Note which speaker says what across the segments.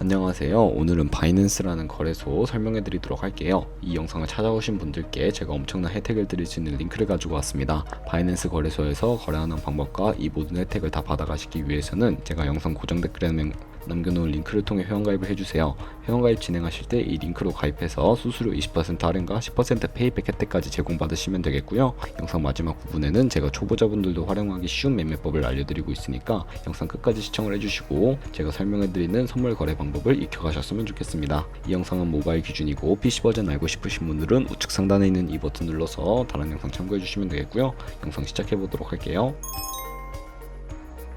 Speaker 1: 안녕하세요. 오늘은 바이낸스라는 거래소 설명해 드리도록 할게요. 이 영상을 찾아오신 분들께 제가 엄청난 혜택을 드릴 수 있는 링크를 가지고 왔습니다. 바이낸스 거래소에서 거래하는 방법과 이 모든 혜택을 다 받아가시기 위해서는 제가 영상 고정 댓글에 남겨놓은 링크를 통해 회원가입을 해주세요. 회원가입 진행하실 때 이 링크로 가입해서 수수료 20% 할인과 10% 페이백 혜택까지 제공받으시면 되겠고요. 영상 마지막 부분에는 제가 초보자분들도 활용하기 쉬운 매매법을 알려드리고 있으니까 영상 끝까지 시청을 해주시고 제가 설명해드리는 선물 거래 방법을 익혀가셨으면 좋겠습니다. 이 영상은 모바일 기준이고 PC 버전 알고 싶으신 분들은 우측 상단에 있는 이 버튼 눌러서 다른 영상 참고해주시면 되겠고요. 영상 시작해보도록 할게요.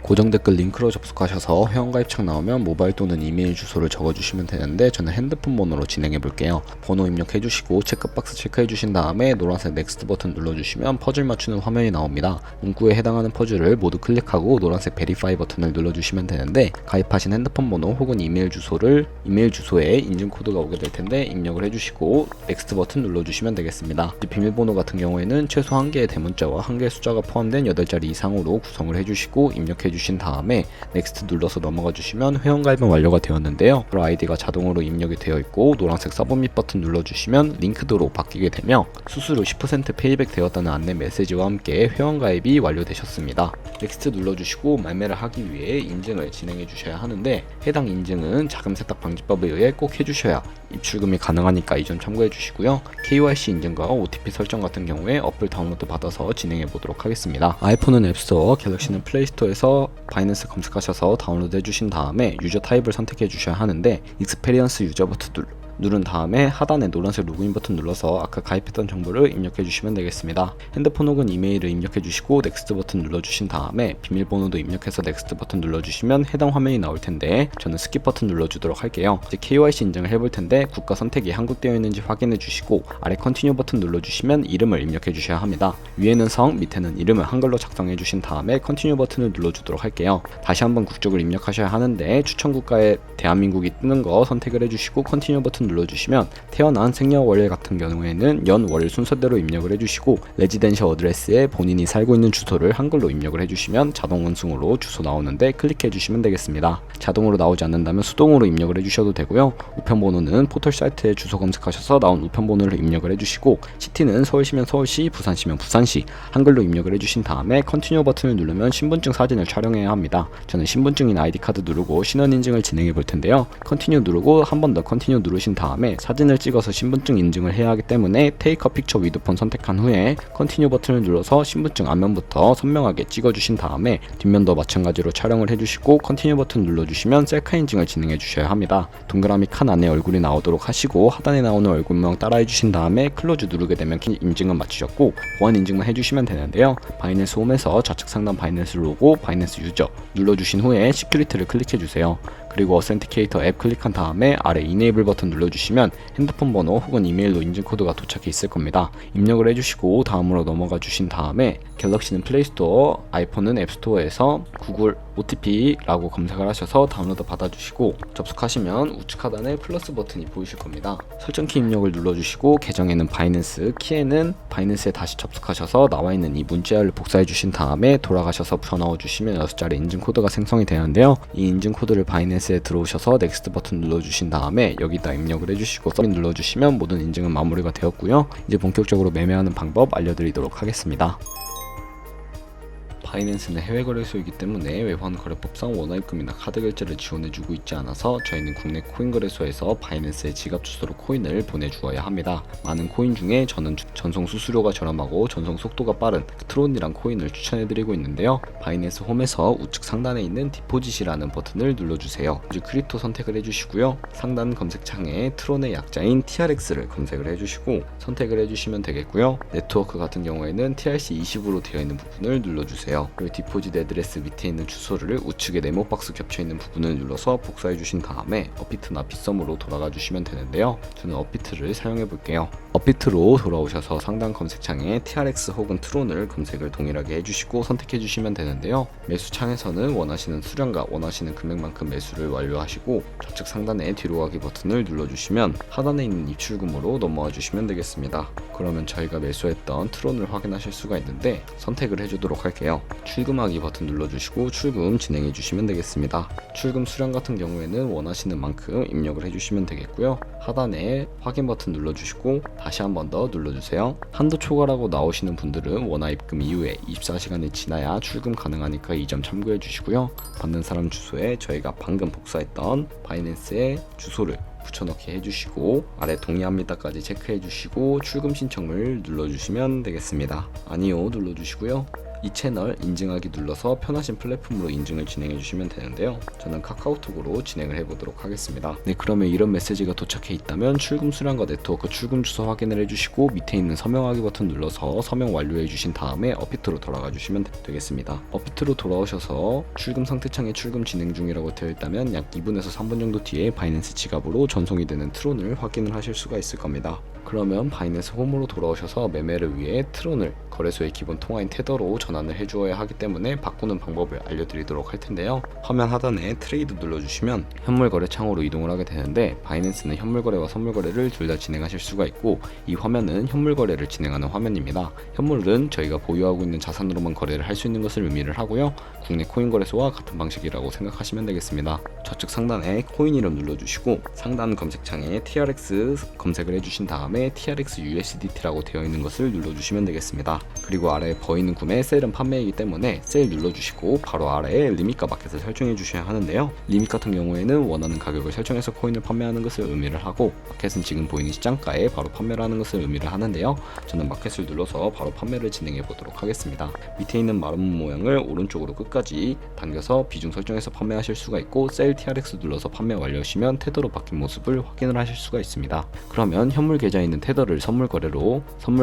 Speaker 1: 고정 댓글 링크로 접속하셔서 회원가입창 나오면 모바일 또는 이메일 주소를 적어주시면 되는데 저는 핸드폰 번호로 진행해 볼게요. 번호 입력해 주시고 체크박스 체크해 주신 다음에 노란색 넥스트 버튼 눌러주시면 퍼즐 맞추는 화면이 나옵니다. 문구에 해당하는 퍼즐을 모두 클릭하고 노란색 베리파이 버튼을 눌러주시면 되는데 가입하신 핸드폰 번호 혹은 이메일 주소에 인증 코드가 오게 될 텐데 입력을 해주시고 넥스트 버튼 눌러주시면 되겠습니다. 비밀번호 같은 경우에는 최소 1개의 대문자와 1개의 숫자가 포함된 8자리 이상으로 구성을 해주시고 입력해 주신 다음에 넥스트 눌러서 넘어가 주시면 회원가입은 완료가 되었는데요. 아이디가 자동으로 입력이 되어 있고 노란색 서브밋 버튼 눌러주시면 링크드로 바뀌게 되며 수수료 10% 페이백 되었다는 안내 메시지와 함께 회원가입이 완료되셨습니다. 넥스트 눌러주시고 매매를 하기 위해 인증을 진행해 주셔야 하는데 해당 인증은 자금 세탁 방지법에 의해 꼭 해주셔야 입출금이 가능하니까 이 점 참고해 주시고요. KYC 인증과 OTP 설정 같은 경우에 어플 다운로드 받아서 진행해 보도록 하겠습니다. 아이폰은 앱스토어, 갤럭시는 플레이스토어에서 바이낸스 검색하셔서 다운로드 해주신 다음에 유저 타입을 선택해 주셔야 하는데 익스페리언스 유저 버튼 누른 다음에 하단에 노란색 로그인 버튼 눌러서 아까 가입했던 정보를 입력해 주시면 되겠습니다. 핸드폰 혹은 이메일을 입력해 주시고 넥스트 버튼 눌러주신 다음에 비밀번호도 입력해서 넥스트 버튼 눌러주시면 해당 화면이 나올 텐데 저는 스킵 버튼 눌러주도록 할게요. 이제 KYC 인증을 해볼 텐데 국가 선택이 한국되어 있는지 확인해 주시고 아래 컨티뉴 버튼 눌러주시면 이름을 입력해 주셔야 합니다. 위에는 성, 밑에는 이름을 한글로 작성해 주신 다음에 컨티뉴 버튼을 눌러주도록 할게요. 다시 한번 국적을 입력하셔야 하는데 추천 국가에 대한민국이 뜨는 거 선택을 해주시고 컨티뉴 버튼 눌러주시면 태어난 생년월일 같은 경우에는 연, 월 순서대로 입력을 해주시고 레지던셜 어드레스에 본인이 살고 있는 주소를 한글로 입력을 해주시면 자동 운송으로 주소 나오는데 클릭해 주시면 되겠습니다. 자동으로 나오지 않는다면 수동으로 입력을 해주셔도 되고요. 우편번호는 포털 사이트에 주소 검색하셔서 나온 우편번호를 입력을 해주시고 시티는 서울시면 서울시, 부산시면 부산시 한글로 입력을 해주신 다음에 컨티뉴 버튼을 누르면 신분증 사진을 촬영해야 합니다. 저는 신분증인 아이디카드 누르고 신원인증을 진행해 볼 텐데요. 컨티뉴 누르고 한 번 더 컨티뉴 누르신 다음에 사진을 찍어서 신분증 인증을 해야 하기 때문에 테이크 픽처 위드 폰 선택한 후에 컨티뉴 버튼을 눌러서 신분증 앞면부터 선명하게 찍어주신 다음에 뒷면도 마찬가지로 촬영을 해주시고 컨티뉴 버튼 눌러주시면 셀카 인증을 진행해 주셔야 합니다. 동그라미 칸 안에 얼굴이 나오도록 하시고 하단에 나오는 얼굴명 따라 해주신 다음에 클로즈 누르게 되면 인증은 마치셨고 보안 인증만 해주시면 되는데요. 바이낸스 홈에서 좌측 상단 바이낸스 로고, 바이낸스 유저 눌러주신 후에 시큐리티를 클릭해 주세요. 그리고 어센티케이터 앱 클릭한 다음에 아래 이네이블 버튼 눌러주시면 핸드폰 번호 혹은 이메일로 인증 코드가 도착해 있을 겁니다. 입력을 해주시고 다음으로 넘어가 주신 다음에 갤럭시는 플레이스토어, 아이폰은 앱스토어에서 구글 OTP라고 검색을 하셔서 다운로드 받아주시고 접속하시면 우측 하단에 플러스 버튼이 보이실 겁니다. 설정키 입력을 눌러주시고 계정에는 바이낸스, 키에는 바이낸스에 다시 접속하셔서 나와 있는 이 문자열을 복사해 주신 다음에 돌아가셔서 불어넣어 주시면 6자리 인증 코드가 생성이 되는데요. 이 인증 코드를 바이낸스에 들어오셔서 넥스트 버튼 눌러주신 다음에 여기다 입력을 해주시고 서밋 눌러주시면 모든 인증은 마무리가 되었고요. 이제 본격적으로 매매하는 방법 알려드리도록 하겠습니다. 바이낸스는 해외 거래소이기 때문에 외환 거래법상 원화입금이나 카드 결제를 지원해주고 있지 않아서 저희는 국내 코인 거래소에서 바이낸스의 지갑 주소로 코인을 보내주어야 합니다. 많은 코인 중에 저는 전송 수수료가 저렴하고 전송 속도가 빠른 트론이란 코인을 추천해드리고 있는데요. 바이낸스 홈에서 우측 상단에 있는 디포짓이라는 버튼을 눌러주세요. 이제 크립토 선택을 해주시고요. 상단 검색창에 트론의 약자인 TRX를 검색을 해주시고 선택을 해주시면 되겠고요. 네트워크 같은 경우에는 TRC20으로 되어 있는 부분을 눌러주세요. 그리고 디포짓 애드레스 밑에 있는 주소를 우측에 네모 박스 겹쳐 있는 부분을 눌러서 복사해 주신 다음에 업비트나 빗썸으로 돌아가 주시면 되는데요. 저는 업비트를 사용해 볼게요. 업비트로 돌아오셔서 상단 검색창에 TRX 혹은 트론을 검색을 동일하게 해주시고 선택해 주시면 되는데요. 매수 창에서는 원하시는 수량과 원하시는 금액만큼 매수를 완료하시고 좌측 상단에 뒤로 가기 버튼을 눌러주시면 하단에 있는 입출금으로 넘어와 주시면 되겠습니다. 그러면 저희가 매수했던 트론을 확인하실 수가 있는데 선택을 해주도록 할게요. 출금하기 버튼 눌러주시고 출금 진행해 주시면 되겠습니다. 출금 수량 같은 경우에는 원하시는 만큼 입력을 해주시면 되겠고요. 하단에 확인 버튼 눌러주시고 다시 한 번 더 눌러주세요. 한도 초과라고 나오시는 분들은 원화 입금 이후에 24시간이 지나야 출금 가능하니까 이 점 참고해 주시고요. 받는 사람 주소에 저희가 방금 복사했던 바이낸스의 주소를 붙여넣기 해주시고 아래 동의합니다까지 체크해 주시고 출금 신청을 눌러주시면 되겠습니다. 아니요 눌러주시고요. 이 채널 인증하기 눌러서 편하신 플랫폼으로 인증을 진행해 주시면 되는데요. 저는 카카오톡으로 진행을 해보도록 하겠습니다. 네, 그러면 이런 메시지가 도착해 있다면 출금 수량과 네트워크 출금 주소 확인을 해주시고 밑에 있는 서명하기 버튼 눌러서 서명 완료해 주신 다음에 업비트로 돌아가 주시면 되겠습니다. 업비트로 돌아오셔서 출금 상태 창에 출금 진행 중이라고 되어 있다면 약 2분에서 3분 정도 뒤에 바이낸스 지갑으로 전송이 되는 트론을 확인을 하실 수가 있을 겁니다. 그러면 바이낸스 홈으로 돌아오셔서 매매를 위해 트론을 거래소의 기본 통화인 테더로 전환을 해주어야 하기 때문에 바꾸는 방법을 알려드리도록 할 텐데요. 화면 하단에 트레이드 눌러주시면 현물 거래 창으로 이동을 하게 되는데 바이낸스는 현물 거래와 선물 거래를 둘 다 진행하실 수가 있고 이 화면은 현물 거래를 진행하는 화면입니다. 현물은 저희가 보유하고 있는 자산으로만 거래를 할 수 있는 것을 의미를 하고요. 국내 코인 거래소와 같은 방식이라고 생각하시면 되겠습니다. 좌측 상단에 코인 이름 눌러주시고 상단 검색창에 TRX 검색을 해주신 다음에 TRX USDT라고 되어 있는 것을 눌러주시면 되겠습니다. 그리고 아래에 버이는 구매, 셀은 판매이기 때문에 셀 눌러주시고 바로 아래에 리밋과 마켓을 설정해 주셔야 하는데요. 리밋 같은 경우에는 원하는 가격을 설정해서 코인을 판매하는 것을 의미를 하고 마켓은 지금 보이는 시장가에 바로 판매를 하는 것을 의미를 하는데요. 저는 마켓을 눌러서 바로 판매를 진행해 보도록 하겠습니다. 밑에 있는 마름모 모양을 오른쪽으로 끝까지 당겨서 비중 설정해서 판매하실 수가 있고 셀 TRX 눌러서 판매 완료하시면 테더로 바뀐 모습을 확인을 하실 수가 있습니다. 그러면 현물 계좌에 있는 테더를 선물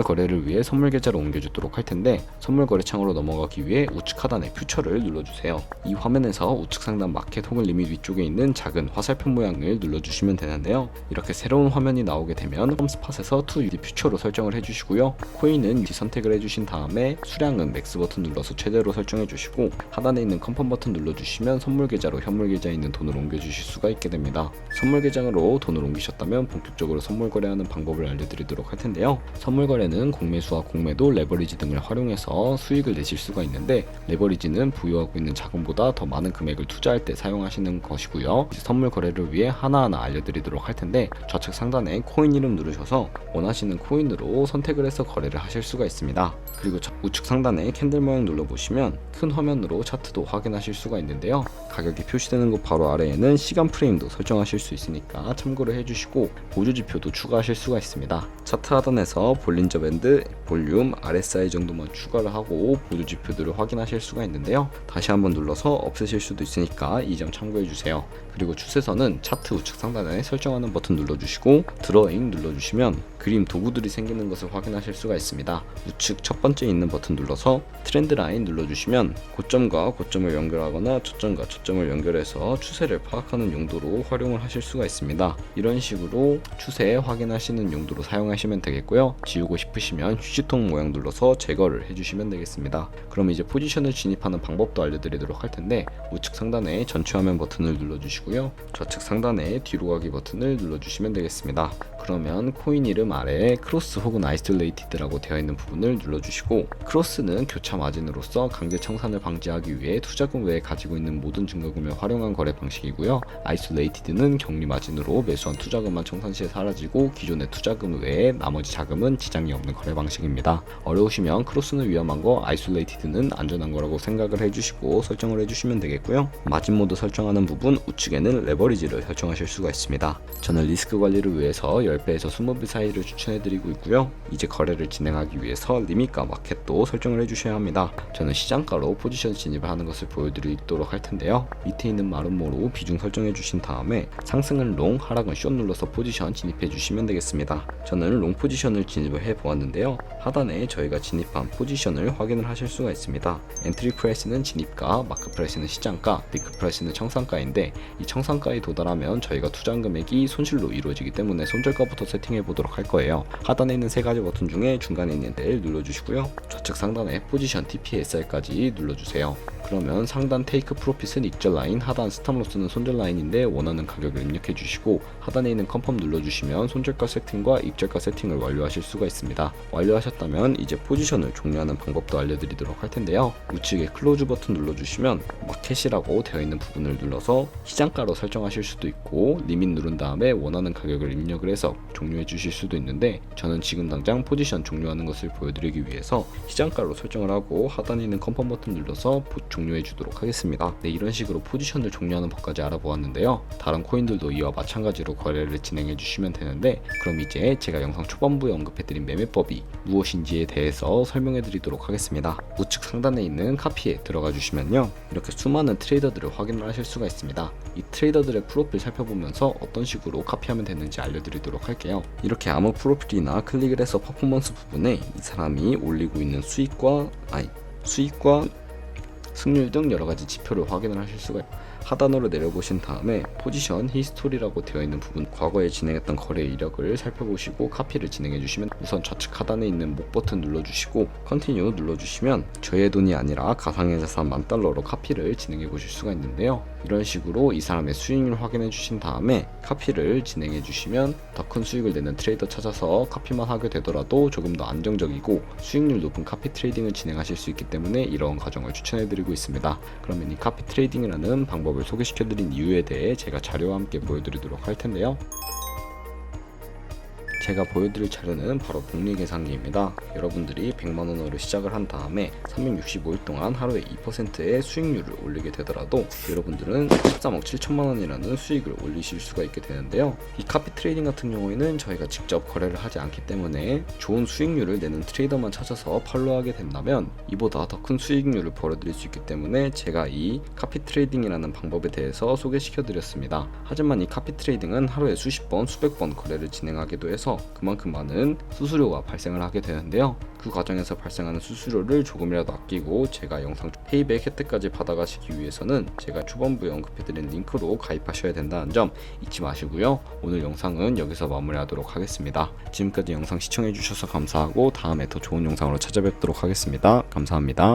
Speaker 1: 거래를 위해 선물 계좌로 옮겨주도록 할 텐데 선물 거래 창으로 넘어가기 위해 우측 하단에 퓨처를 눌러주세요. 이 화면에서 우측 상단 마켓 혹은 리밋 위쪽에 있는 작은 화살표 모양을 눌러주시면 되는데요. 이렇게 새로운 화면이 나오게 되면 홈스팟에서 ToUSD 퓨처로 설정을 해주시고요. 코인은 USD 선택을 해주신 다음에 수량은 맥스 버튼 눌러서 최대로 설정해 주시고 하단에 있는 컨펌 버튼 눌러주시면 선물 계좌로 현물 계좌에 있는 돈을 옮겨주실 수가 있게 됩니다. 선물 계좌로 돈을 옮기셨다면 본격적으로 선물 거래하는 방법을 알려드리도록 할 텐데요. 선물 거래는 공매수와 공매도, 레버리지 등을 활용해서 수익을 내실 수가 있는데 레버리지는 보유하고 있는 자금보다 더 많은 금액을 투자할 때 사용하시는 것이고요. 선물 거래를 위해 하나하나 알려드리도록 할 텐데 좌측 상단에 코인 이름 누르셔서 원하시는 코인으로 선택을 해서 거래를 하실 수가 있습니다. 그리고 우측 상단에 캔들 모양 눌러보시면 큰 화면으로 차트도 확인하실 수가 있는데요. 가격이 표시되는 곳 바로 아래에는 시간 프레임도 설정하실 수 있으니까 참고를 해주시고 보조 지표도 추가하실 수가 있습니다. 차트 하단에서 볼린저 밴드, 볼륨, RSI 정도만 추가를 하고 보조 지표들을 확인하실 수가 있는데요. 다시 한번 눌러서 없애실 수도 있으니까 이 점 참고해 주세요. 그리고 추세선은 차트 우측 상단에 설정하는 버튼 눌러주시고 드로잉 눌러주시면 그림 도구들이 생기는 것을 확인하실 수가 있습니다. 우측 첫 번째 있는 버튼 눌러서 트렌드 라인 눌러주시면 고점과 고점을 연결하거나 저점과 저점을 연결해서 추세를 파악하는 용도로 활용을 하실 수가 있습니다. 이런 식으로 추세 확인하시는 용도로 사용하시면 되겠고요. 지우고 싶으시면 휴지통 모양 눌러서 제거를 해주시면 되겠습니다. 그럼 이제 포지션을 진입하는 방법도 알려드리도록 할 텐데 우측 상단에 전체 화면 버튼을 눌러주시고요. 좌측 상단에 뒤로 가기 버튼을 눌러주시면 되겠습니다. 그러면 코인 이름 아래에 크로스 혹은 아이솔레이티드라고 되어 있는 부분을 눌러주시고 크로스는 교차 마진으로서 강제 청산을 방지하기 위해 투자금 외에 가지고 있는 모든 증거금을 활용한 거래 방식이고요. 아이솔레이티드는 격리 마진으로 매수한 투자금만 청산 시에 사라지고 기존의 투자금 외에 나머지 자금은 지장이 없는 거래 방식입니다. 어려우시면 크로스는 위험한 거, 아이솔레이티드는 안전한 거라고 생각을 해주시고 설정을 해주시면 되겠고요. 마진 모드 설정하는 부분 우측에는 레버리지를 설정하실 수가 있습니다. 저는 리스크 관리를 위해서 10배에서 20배 사이를 추천해드리고 있고요. 이제 거래를 진행하기 위해서 리밋과 마켓도 설정을 해주셔야 합니다. 저는 시장가로 포지션 진입을 하는 것을 보여드리도록 할 텐데요. 밑에 있는 마름모로 비중 설정해 주신 다음에 상승은 롱, 하락은 숏 눌러서 포지션 진입해 주시면 되겠습니다. 저는 롱 포지션을 진입을 해 보았는데요. 하단에 저희가 진입한 포지션을 확인을 하실 수가 있습니다. 엔트리 프라이스는 진입가, 마크 프라이스는 시장가, 리크 프라이스는 청산가인데 이 청산가에 도달하면 저희가 투자한 금액이 손실로 이루어지기 때문에 손절가 거부터 세팅해 보도록 할 거예요. 하단에 있는 세 가지 버튼 중에 중간에 있는 데를 눌러주시고요. 좌측 상단에 포지션 TPSR까지 눌러주세요. 그러면 상단 테이크 프로핏은 익절 라인, 하단 스탑로스는 손절 라인인데 원하는 가격을 입력해 주시고 하단에 있는 컨펌 눌러주시면 손절가 세팅과 익절가 세팅을 완료하실 수가 있습니다. 완료하셨다면 이제 포지션을 종료하는 방법도 알려드리도록 할 텐데요. 우측에 클로즈 버튼 눌러주시면 마켓이라고 되어 있는 부분을 눌러서 시장가로 설정하실 수도 있고 리밋 누른 다음에 원하는 가격을 입력을 해서 종료해 주실 수도 있는데 저는 지금 당장 포지션 종료하는 것을 보여드리기 위해서 시장가로 설정을 하고 하단에 있는 컨펌 버튼 눌러서 종료해 주도록 하겠습니다. 네, 이런 식으로 포지션을 종료하는 법까지 알아보았는데요. 다른 코인들도 이와 마찬가지로 거래를 진행해 주시면 되는데 그럼 이제 제가 영상 초반부에 언급해드린 매매법이 무엇인지에 대해서 설명해 드리도록 하겠습니다. 우측 상단에 있는 카피에 들어가 주시면요. 이렇게 수많은 트레이더들을 확인을 하실 수가 있습니다. 이 트레이더들의 프로필 살펴보면서 어떤 식으로 카피하면 되는지 알려드리도록 할게요. 이렇게 아무 프로필이나 클릭을 해서 퍼포먼스 부분에 이 사람이 올리고 있는 수익과 승률 등 여러가지 지표를 확인을 하실 수가 있습니다. 하단으로 내려보신 다음에 포지션 히스토리라고 되어 있는 부분, 과거에 진행했던 거래 이력을 살펴보시고 카피를 진행해 주시면 우선 좌측 하단에 있는 목 버튼 눌러주시고 컨티뉴 눌러주시면 저의 돈이 아니라 가상의 자산 $10,000로 카피를 진행해 보실 수가 있는데요. 이런 식으로 이 사람의 수익률 확인해 주신 다음에 카피를 진행해 주시면 더 큰 수익을 내는 트레이더 찾아서 카피만 하게 되더라도 조금 더 안정적이고 수익률 높은 카피 트레이딩을 진행하실 수 있기 때문에 이러한 과정을 추천해 드리고 있습니다. 그러면 이 카피 트레이딩이라는 방법을 소개시켜 드린 이유에 대해 제가 자료와 함께 보여드리도록 할 텐데요. 제가 보여드릴 자료는 바로 복리계산기입니다. 여러분들이 100만원으로 시작을 한 다음에 365일 동안 하루에 2%의 수익률을 올리게 되더라도 여러분들은 13억 7천만원이라는 수익을 올리실 수가 있게 되는데요. 이 카피 트레이딩 같은 경우에는 저희가 직접 거래를 하지 않기 때문에 좋은 수익률을 내는 트레이더만 찾아서 팔로우하게 된다면 이보다 더 큰 수익률을 벌어들일 수 있기 때문에 제가 이 카피 트레이딩이라는 방법에 대해서 소개시켜 드렸습니다. 하지만 이 카피 트레이딩은 하루에 수십 번, 수백 번 거래를 진행하기도 해서 그만큼 많은 수수료가 발생을 하게 되는데요. 그 과정에서 발생하는 수수료를 조금이라도 아끼고 제가 영상 페이백 혜택까지 받아가시기 위해서는 제가 초반부에 언급해드린 링크로 가입하셔야 된다는 점 잊지 마시고요. 오늘 영상은 여기서 마무리하도록 하겠습니다. 지금까지 영상 시청해주셔서 감사하고 다음에 더 좋은 영상으로 찾아뵙도록 하겠습니다. 감사합니다.